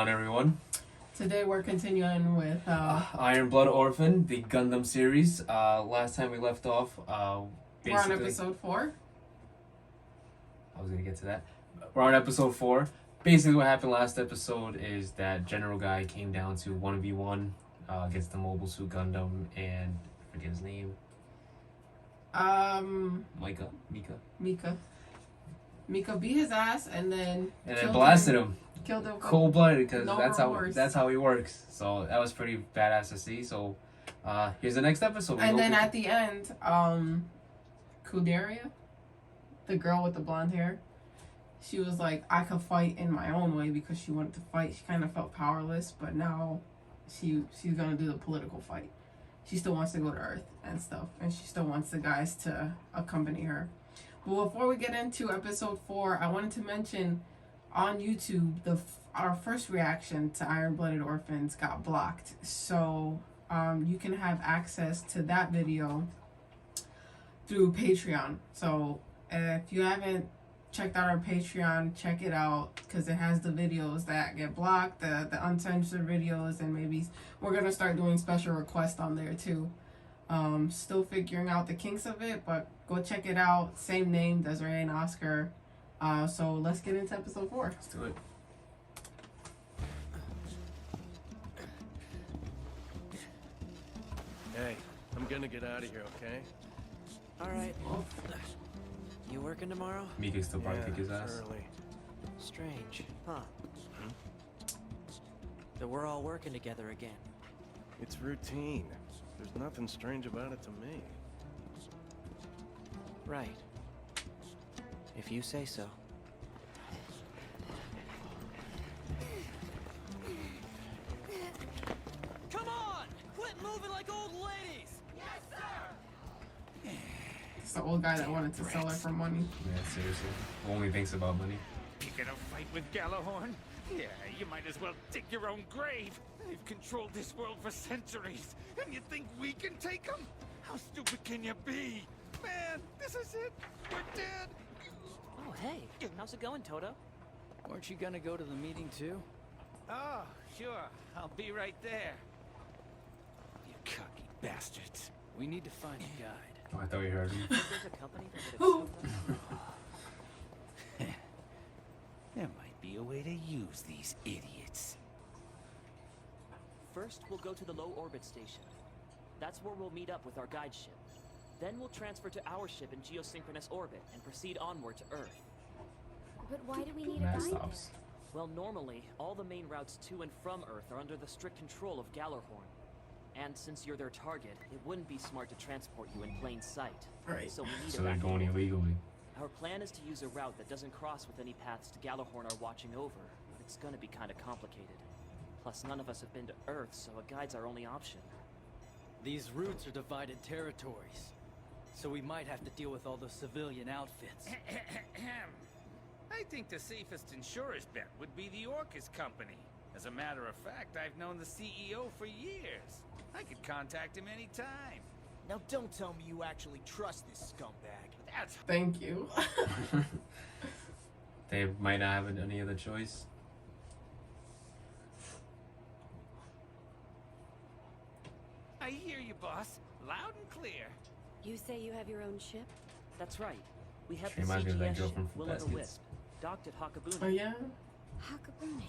on, everyone? Today we're continuing with Iron Blood Orphan, the Gundam series. Last time we left off, we're on episode 4. I was gonna get to that. We're on episode 4. Basically, what happened last episode is that General Guy came down to 1v1 against the Mobile Suit Gundam and I forget his name. Mika beat his ass and then blasted him. Killed him. Cold blooded, because no that's how he works. So that was pretty badass to see. So here's the next episode. And then at the end, Kudelia, the girl with the blonde hair, she was like, I could fight in my own way because she wanted to fight. She kind of felt powerless, but now she's gonna do the political fight. She still wants to go to Earth and stuff, and she still wants the guys to accompany her. But before we get into episode 4, I wanted to mention on YouTube our first reaction to Iron Blooded Orphans got blocked, so you can have access to that video through Patreon. So if you haven't checked out our Patreon, check it out, because it has the videos that get blocked, the uncensored videos, and maybe we're gonna start doing special requests on there too. Still figuring out the kinks of it, but go check it out. Same name, Desiree&Oscar. So let's get into episode 4. Let's do it. Hey, I'm gonna get out of here, okay? Alright. You working tomorrow? Mika still probably kick his ass. Early. Strange, huh? That we're all working together again. It's routine. There's nothing strange about it to me. Right. If you say so. Come on! Quit moving like old ladies! Yes, sir! It's the old guy that wanted to sell her for money. Yeah, seriously. Only thinks about money. You gonna fight with Gjallarhorn? Yeah, you might as well dig your own grave. They've controlled this world for centuries, and you think we can take them? How stupid can you be? Man, this is it. We're dead. Oh, hey. How's it going, Toto? Weren't you gonna go to the meeting too? Oh, sure. I'll be right there. You cocky bastards. We need to find a guide. Oh, I thought you heard him. There's a company that would accept us? There might be a way to use these idiots. First, we'll go to the low orbit station. That's where we'll meet up with our guide ship. Then we'll transfer to our ship in geosynchronous orbit and proceed onward to Earth. But why do we need a That guide stops. Well, normally, all the main routes to and from Earth are under the strict control of Gjallarhorn. And since you're their target, it wouldn't be smart to transport you in plain sight. Right. So we need So a they're backup. going illegally. Our plan is to use a route that doesn't cross with any paths to Gjallarhorn are watching over, but it's gonna be kinda complicated. Plus, none of us have been to Earth, so a guide's our only option. These routes are divided territories, so we might have to deal with all those civilian outfits. I think the safest insurer's bet would be the Orcas company. As a matter of fact, I've known the CEO for years. I could contact him anytime. Now don't tell me you actually trust this scumbag. That's Thank you. They might not have any other choice. I hear you, boss. Loud and clear. You say you have your own ship? That's right. We have She the reminds me of that CGS girl ship, from Fruit Will o' the Baskets. Wisp, docked at Hakabune. Oh yeah? Hakabune.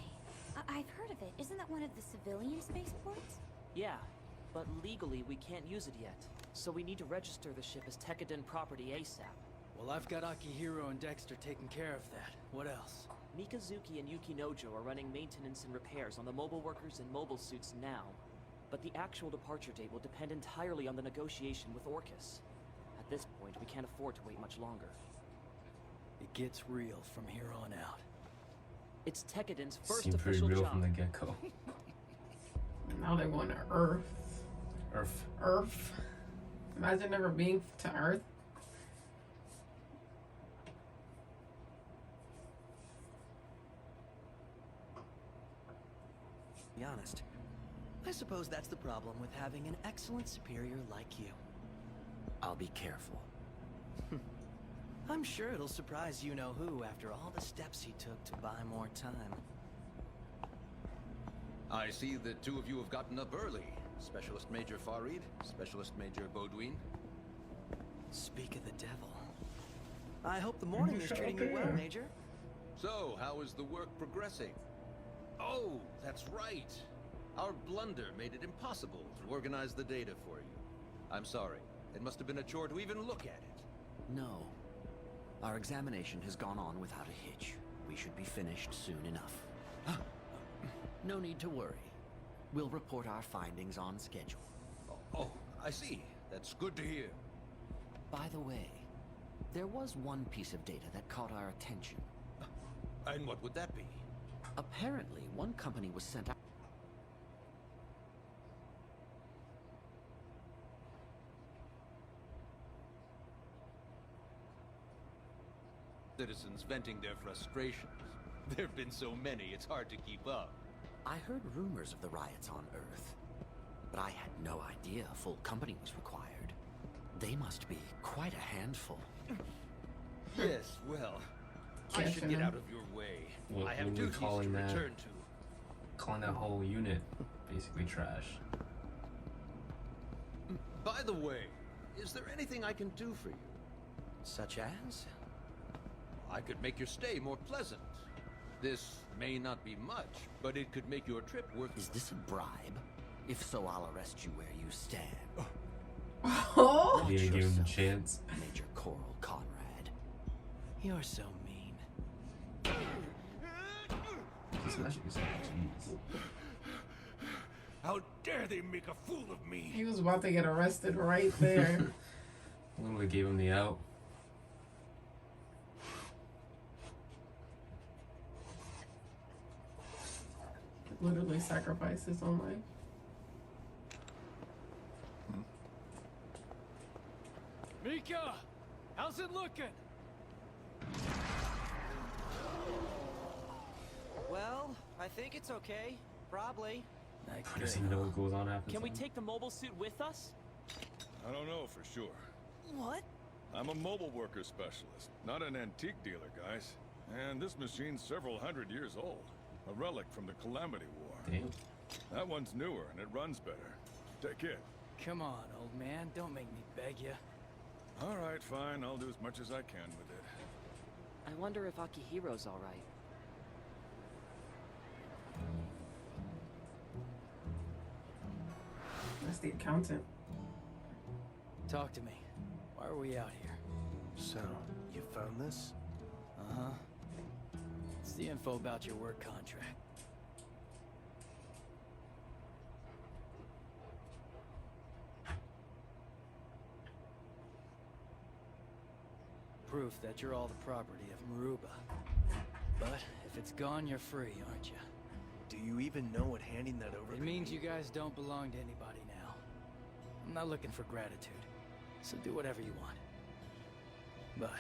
I've heard of it. Isn't that one of the civilian spaceports? Yeah, but legally we can't use it yet. So we need to register the ship as Tekkadan property ASAP. Well, I've got Akihiro and Dexter taking care of that. What else? Mikazuki and Yuki Nojo are running maintenance and repairs on the mobile workers and mobile suits now. But the actual departure date will depend entirely on the negotiation with Orcus. At this point, we can't afford to wait much longer. It gets real from here on out. It's Tekkadan's first Seemed pretty official real job. from the get-go. Now they're going to Earth. Earth. Earth. Imagine never being to Earth. To be honest, I suppose that's the problem with having an excellent superior like you. I'll be careful. I'm sure it'll surprise you-know-who after all the steps he took to buy more time. I see that two of you have gotten up early. Specialist Major Farid, Specialist Major Baudouin. Speak of the devil. I hope the morning is treating you well, Major. So, how is the work progressing? Oh, that's right. Our blunder made it impossible to organize the data for you. I'm sorry. It must have been a chore to even look at it. No. Our examination has gone on without a hitch. We should be finished soon enough. No need to worry. We'll report our findings on schedule. Oh, I see. That's good to hear. By the way, there was one piece of data that caught our attention. And what would that be? Apparently, one company was sent out. Citizens venting their frustrations. There have been so many, it's hard to keep up. I heard rumors of the riots on Earth, but I had no idea a full company was required. They must be quite a handful. Yes, well, I should get out of your way. I have duties to return to. Calling that whole unit basically trash. By the way, is there anything I can do for you? Such as? I could make your stay more pleasant. This may not be much, but it could make your trip worth... Is this a bribe? If so, I'll arrest you where you stand. Oh! You didn't give him a chance. Major Coral Conrad. You're so mean. Jeez. How dare they make a fool of me? He was about to get arrested right there. Literally gave him the out. Literally sacrificed his own life. Mika! How's it looking? Well, I think it's okay. Probably. Does he know what goes on after? Can we take the mobile suit with us? I don't know for sure. What? I'm a mobile worker specialist, not an antique dealer, guys. And this machine's several hundred years old. A relic from the Calamity War. Damn. That one's newer and it runs better. Take it. Come on, old man. Don't make me beg you. All right, fine. I'll do as much as I can with it. I wonder if Akihiro's alright. That's the accountant. Talk to me. Why are we out here? So, you found this? Uh-huh. It's the info about your work contract. Proof that you're all the property of Maruba. But if it's gone, you're free, aren't you? Do you even know what handing that over It means you guys don't belong to anybody now. I'm not looking for gratitude, so do whatever you want. But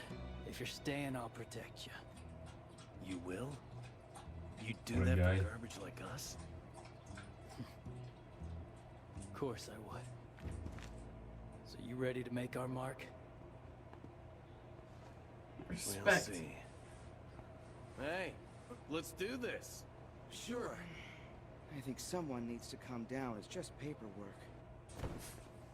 if you're staying, I'll protect you. You will? You do What a that guy. for garbage like us? Of course I would. So you ready to make our mark? We'll Respect. see. Hey, let's do this. Sure. I think someone needs to calm down. It's just paperwork.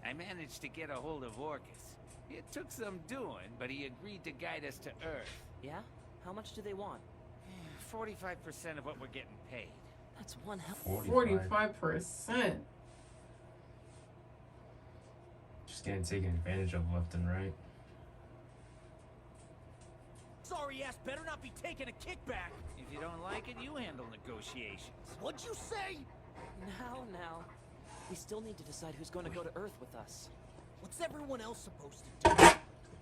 I managed to get a hold of Orcus. It took some doing, but he agreed to guide us to Earth. Yeah? How much do they want? 45% of what we're getting paid. That's one hell. 45%. Just getting taken advantage of left and right. Sorry ass better not be taking a kickback. If you don't like it, you handle negotiations. What'd you say? Now. We still need to decide who's going to go to Earth with us. What's everyone else supposed to do?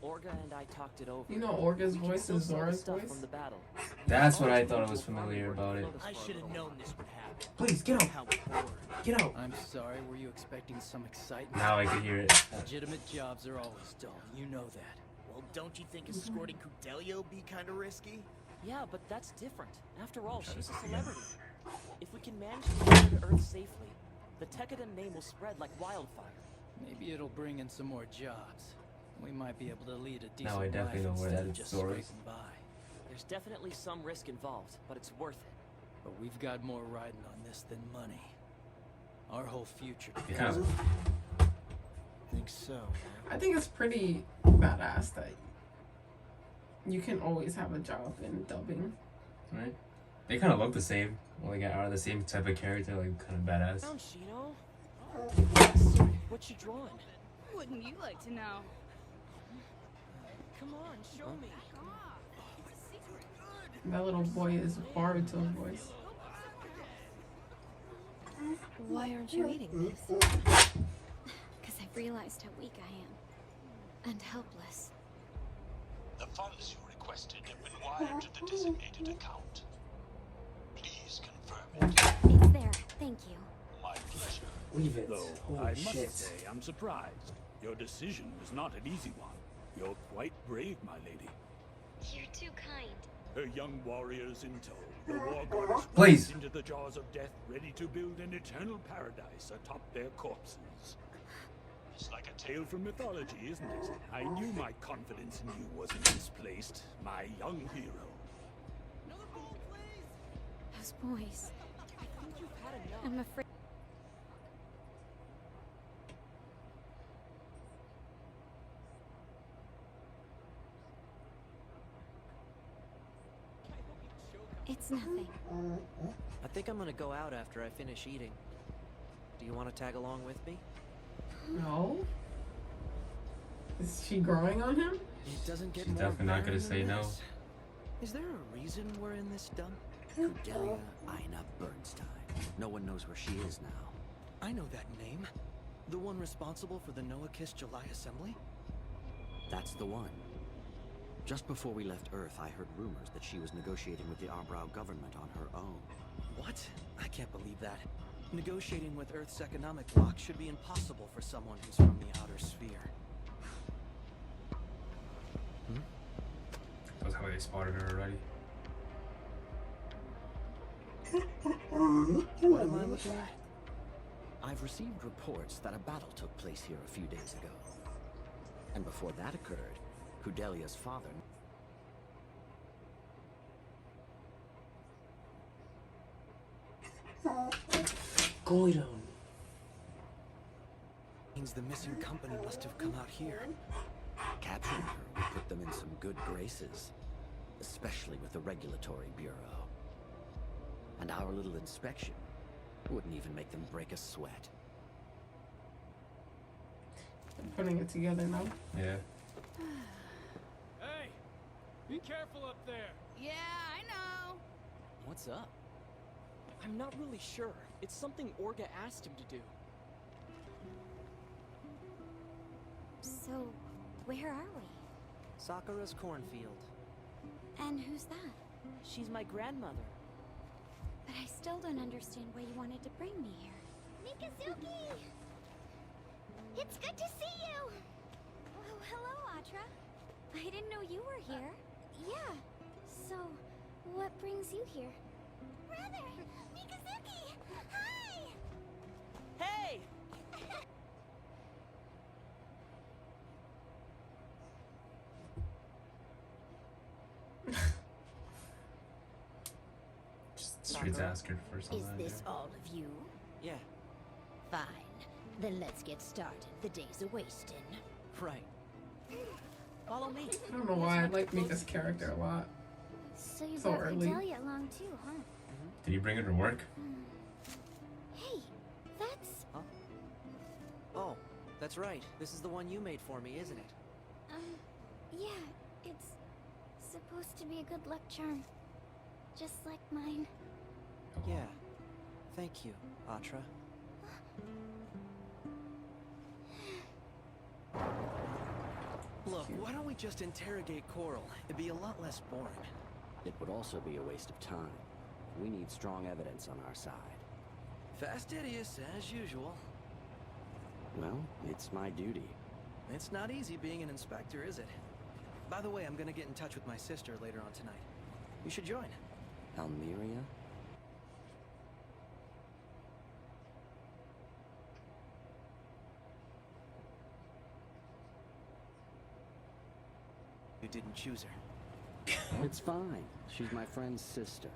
Orga and I talked it over. You know Orga's We can voice still is sell the Zora's stuff voice? from the battle. That's what I thought it was familiar about it. I should have known this would happen. Please get out. How bored. Get out. I'm sorry, were you expecting some excitement? Now I can hear it. Legitimate jobs are always dull, you know that. Well, don't you think escorting Kudelia would be kind of risky? Yeah, but that's different. After all, she's a celebrity. If we can manage to get her to Earth safely, the Tekkadan name will spread like wildfire. Maybe it'll bring in some more jobs. We might be able to lead a decent Now I definitely life know where instead that of just store is. scraping by. There's definitely some risk involved, but it's worth it. But we've got more riding on this than money. Our whole future. Yeah. Think so. I think it's pretty badass that you can always have a job in dubbing. Right? They kind of look the same. Like, are the same type of character, like, kind of badass. Down, Shino. Yes. What you drawing? Wouldn't you like to know? Come on, show me. That little boy is Boruto's voice. Why aren't you eating this? Because I've realized how weak I am. And helpless. The funds you requested have been wired to the designated account. Please confirm it. It's there. Thank you. My pleasure. Leave it. Though, Holy I shit. must say, I'm surprised. Your decision was not an easy one. You're quite brave, my lady. You're too kind. Her young warriors in tow. The war gods Please. into the jaws of death, ready to build an eternal paradise atop their corpses. It's like a tale from mythology, isn't it? I knew my confidence in you wasn't misplaced, my young hero. Those boys. I think you've had enough. I'm afraid. It's nothing. I think I'm gonna go out after I finish eating. Do you want to tag along with me? No? Is she growing on him? It doesn't get She's more definitely not gonna barren say than no. this. Is there a reason we're in this dump? Kudelia Ina Bernstein. No one knows where she is now. I know that name. The one responsible for the Noah Kiss July assembly? That's the one. Just before we left Earth, I heard rumors that she was negotiating with the Arbrow government on her own. What? I can't believe that. Negotiating with Earth's economic bloc should be impossible for someone who's from the outer sphere. That's how they spotted her already. What am I looking at? I've received reports that a battle took place here a few days ago. And before that occurred, Kudelia's father... Goidon. Means the missing company must have come out here. Capturing her would put them in some good graces, especially with the Regulatory Bureau. And our little inspection wouldn't even make them break a sweat. I'm putting it together now. Yeah. Hey, be careful up there. Yeah, I know. What's up? I'm not really sure. It's something Orga asked him to do. So, where are we? Sakura's cornfield. And who's that? She's my grandmother. But I still don't understand why you wanted to bring me here. Mikazuki! It's good to see you! Oh, hello, Atra. I didn't know you were here. Yeah. So, what brings you here? Brother! Mikazuki! Hi! Hey! Streets ask her for something. Is this all of you? Yeah. Fine. Then let's get started. The day's a-wasting. Right. Follow me. I don't know why I like Mika's character a lot. So you So brought early. Kudelia along too, huh? Did you bring her to work? Hey, that's... Oh, that's right. This is the one you made for me, isn't it? Yeah, it's supposed to be a good luck charm. Just like mine. Yeah. Thank you, Atra. Look, why don't we just interrogate Coral? It'd be a lot less boring. It would also be a waste of time. We need strong evidence on our side. Fastidious, as usual. Well, it's my duty. It's not easy being an inspector, is it? By the way, I'm gonna get in touch with my sister later on tonight. You should join. Almeria? You didn't choose her. It's fine. She's my friend's sister.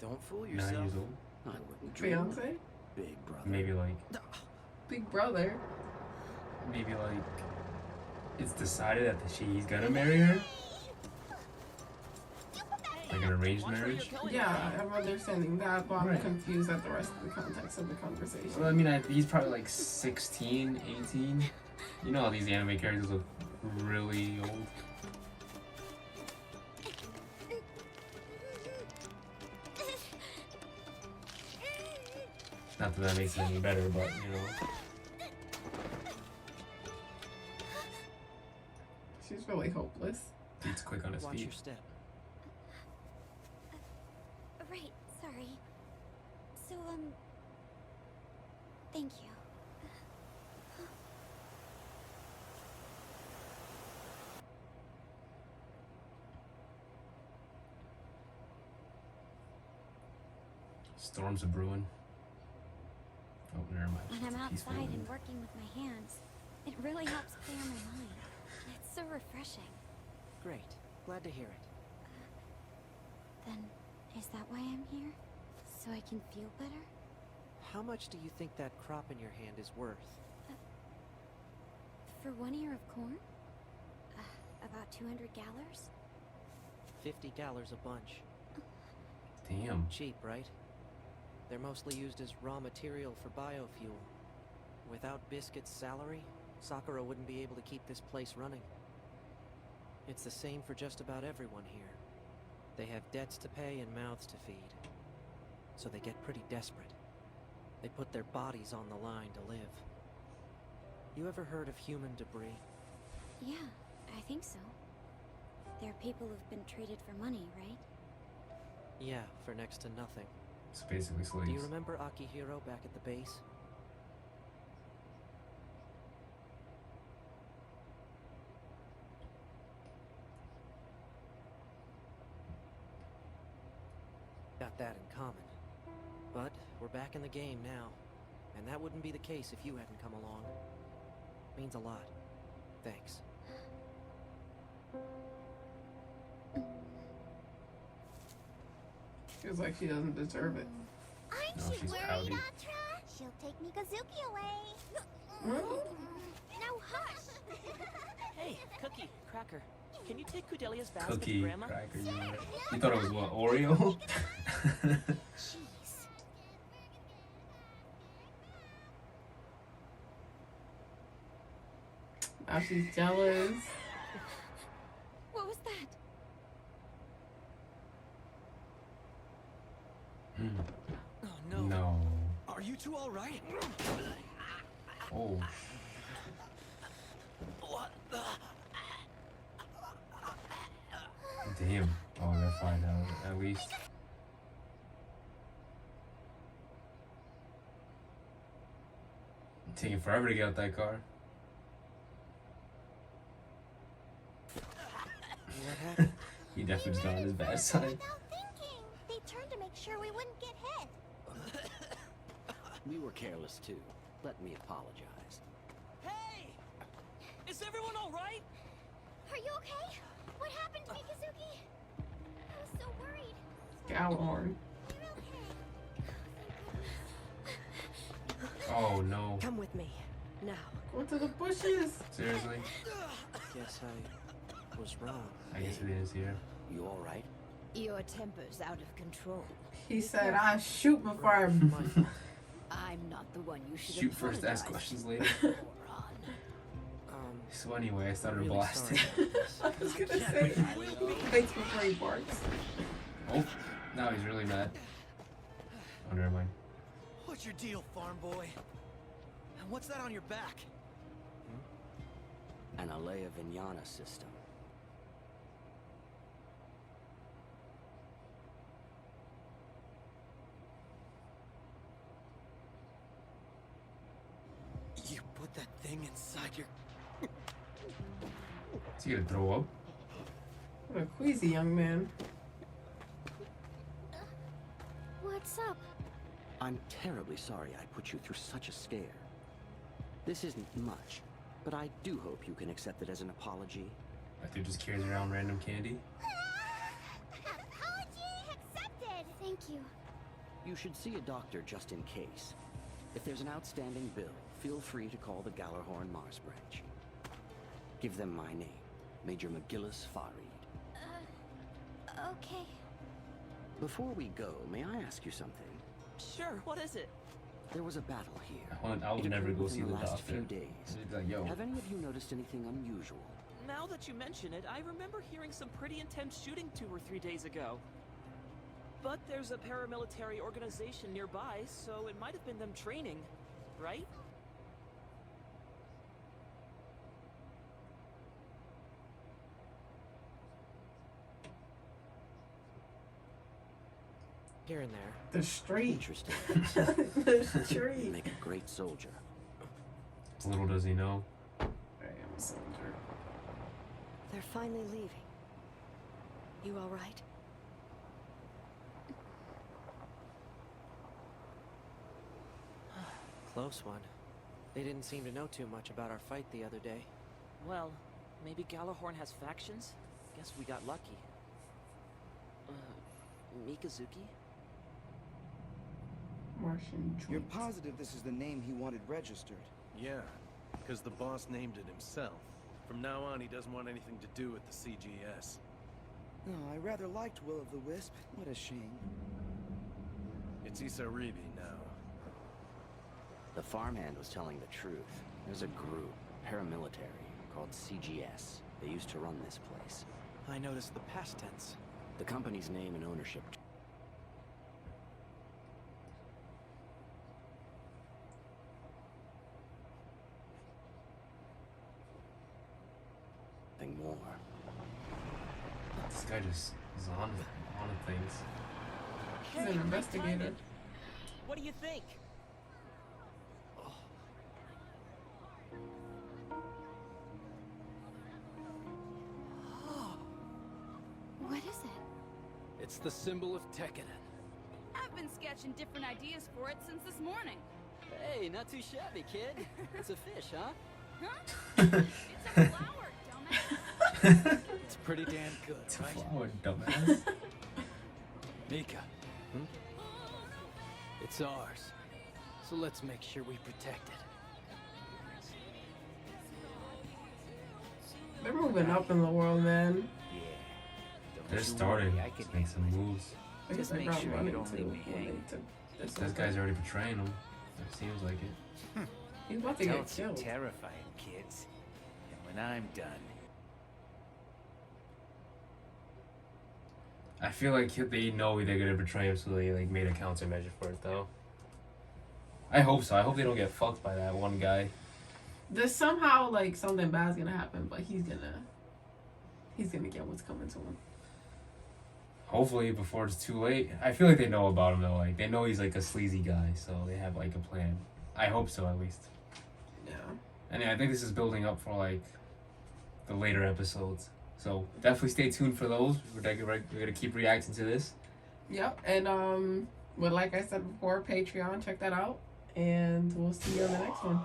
Don't fool 9 yourself. years old. I wouldn't dream of Fiance? Big brother. Maybe like Big brother. it's decided that she's gonna marry her. Like an arranged marriage. Yeah, I'm understanding that, but I'm Right. confused at the rest of the context of the conversation. Well, I mean, he's probably like 16, 18. You know how these anime characters look really old. Not that makes it any better, but you know. She's really hopeless. He's quick on his Watch feet. your step. Right, sorry. So, thank you. Storms are brewing. Oh, never mind. When I'm It's peaceful. outside and working with my hands, it really helps clear my mind. It's so refreshing. Great. Glad to hear it. Then, is that why I'm here? So I can feel better? How much do you think that crop in your hand is worth? For 1 ear of corn? About 200 gallers? $50 a bunch. Damn. Cheap, right? They're mostly used as raw material for biofuel. Without Biscuit's salary, Sakura wouldn't be able to keep this place running. It's the same for just about everyone here. They have debts to pay and mouths to feed. So they get pretty desperate. They put their bodies on the line to live. You ever heard of human debris? Yeah, I think so. There are people who've been traded for money, right? Yeah, for next to nothing. It's basically slaves. Do you remember Akihiro back at the base? Got that in common. But we're back in the game now. And that wouldn't be the case if you hadn't come along. Means a lot. Thanks. Feels like she doesn't deserve it. Aren't No, you she's worried, pouty. Atra? She'll take Mikazuki away. Now hush! Hey, Cookie, Cracker. Can you take Kudelia's basket to Cookie, Grandma? cracker, you thought it was what, Oreo? Now she's jealous. What was that? Oh no. No. Are you two all right? Oh. What the? Damn. Oh, they're fine now, at least. Taking forever to get out that car. What happened? He definitely just got on his bad side. Without thinking. They turned to make sure we wouldn't get hit. We were careless too. Let me apologize. Hey! Is everyone all right? Are you okay? What happened to Mikazuki? I was so worried. Gjallarhorn. Oh no. Come with me. Now. Go to the bushes. Seriously? Guess I was wrong. I guess it is here. You all right? Your temper's out of control. He said, I shoot before I... I'm not the one you should Shoot first, ask questions later. So anyway, I started really blasting. I was gonna say, thanks before he barks. Oh, now he's really mad. Oh, never mind. What's your deal, farm boy? And what's that on your back? An Alea Vignana system. You put that thing inside your... Is he gonna throw up? What a queasy young man. What's up? I'm terribly sorry I put you through such a scare. This isn't much, but I do hope you can accept it as an apology. Arthur just carries around random candy. Apology accepted. Thank you. You should see a doctor just in case. If there's an outstanding bill, feel free to call the Gjallarhorn Mars branch. Give them my name, Major McGillis Farid. Okay. Before we go, may I ask you something? Sure, what is it? There was a battle here. I would never go see the last doctor. few days. He's like, yo. Have any of you noticed anything unusual? Now that you mention it, I remember hearing some pretty intense shooting 2 or 3 days ago. But there's a paramilitary organization nearby, so it might have been them training, right? Here and there. The street. Interesting. The street. You make a great soldier. Little does he know. I am a soldier. They're finally leaving. You all right? Close one. They didn't seem to know too much about our fight the other day. Well, maybe Gjallarhorn has factions? Guess we got lucky. Mikazuki? Martian joint. You're positive this is the name he wanted registered? Yeah, because the boss named it himself. From now on, he doesn't want anything to do with the CGS. No, I rather liked Will of the Wisp. What a shame. It's Isaribi now. The farmhand was telling the truth. There's a group, paramilitary, called CGS. They used to run this place. I noticed the past tense. The company's name and ownership. Nothing more. This guy just is on things. He's an investigator. What do you think? What is it? It's the symbol of Tekkadan. I've been sketching different ideas for it since this morning. Hey, not too shabby, kid. It's a fish, huh? Huh? It's a flower, dumbass. It's pretty damn good, right? Flower, dumbass. Mika. It's ours. So let's make sure we protect it. They're moving up in the world, man. They're starting to make some moves. I guess I got running too when they took This guy's already betraying him. It seems like it. He's about to get killed. Terrifying, kids. And when I'm done, I feel like they know they're gonna betray him, so they like made a countermeasure for it, though. I hope so. I hope they don't get fucked by that one guy. There's somehow like something bad's gonna happen, but he's gonna get what's coming to him. Hopefully before it's too late. I feel like they know about him though. Like they know he's like a sleazy guy, so they have like a plan. I hope so, at least. Yeah. And yeah, I think this is building up for like the later episodes. So definitely stay tuned for those. We're gonna keep reacting to this. Yep, and but like I said before, Patreon, check that out, and we'll see you on the next one.